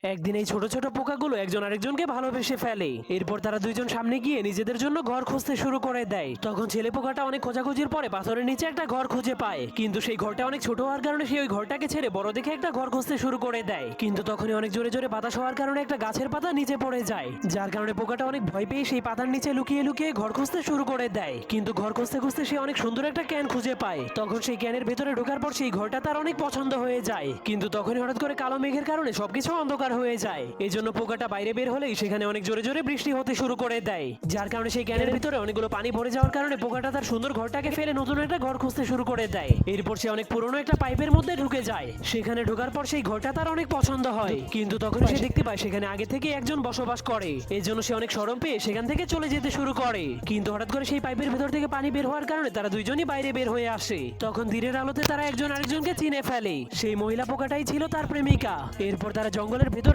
একদিন এই ছোট ছোট পোকাগুলো একজন আরেকজনকে ভালোবেসে ফেলে। এরপর তারা দুইজন সামনে গিয়ে নিজেদের জন্য ঘর খুঁজতে শুরু করে দেয়। তখন ছেলে পোকাটা অনেক খোঁজাখুঁজির পরে পাথরের নিচে একটা ঘর খুঁজে পায়, কিন্তু সেই ঘরটা অনেক ছোট হওয়ার কারণে সে ওই ঘরটাকে ছেড়ে বড় দেখে একটা ঘর খুঁজতে শুরু করে দেয়। কিন্তু তখনই অনেক জোরে জোরে বাতাস হওয়ার কারণে একটা গাছের পাতা নিচে পড়ে যায়, যার কারণে পোকাটা অনেক ভয় পেয়ে সেই পাতার নিচে লুকিয়ে লুকিয়ে ঘর খুঁজতে শুরু করে দেয়। কিন্তু ঘর খুঁজতে খুঁজতে সে অনেক সুন্দর একটা ক্যান খুঁজে পায়। তখন সেই ক্যানের ভেতরে ঢোকার পর সেই ঘরটা তার অনেক পছন্দ হয়ে যায়। কিন্তু তখনই হঠাৎ করে কালো মেঘের কারণে সবকিছু অন্ধকার হয়ে যায়। এই জন্য পোকাটা বাইরে বের হলেই সেখানে অনেক জোরে জোরে বৃষ্টি হতে শুরু করে দেয়, যার কারণে সেই ক্যানের ভিতরে অনেকগুলো পানি ভরে যাওয়ার কারণে পোকাটা তার সুন্দর ঘরটাকে ফেলে নতুন একটা ঘর খুঁজতে শুরু করে দেয়। এরপর সে অনেক পুরনো একটা পাইপের মধ্যে ঢুকে যায়। সেখানে ঢোকার পর সেই ঘরটা তার অনেক পছন্দ হয়, কিন্তু তখন সে দেখতে পায় সেখানে আগে থেকে একজন বসবাস করে। এই জন্য সে অনেক শরম পেয়ে সেখান থেকে চলে যেতে শুরু করে। কিন্তু হঠাৎ করে সেই পাইপের ভেতর থেকে পানি বের হওয়ার কারণে তারা দুইজনই বাইরে বের হয়ে আসে। তখন দিনের আলোতে তারা একজন আরেকজনকে চিনে ফেলে। সেই মহিলা পোকাটাই ছিল তার প্রেমিকা। এরপর তারা জঙ্গলের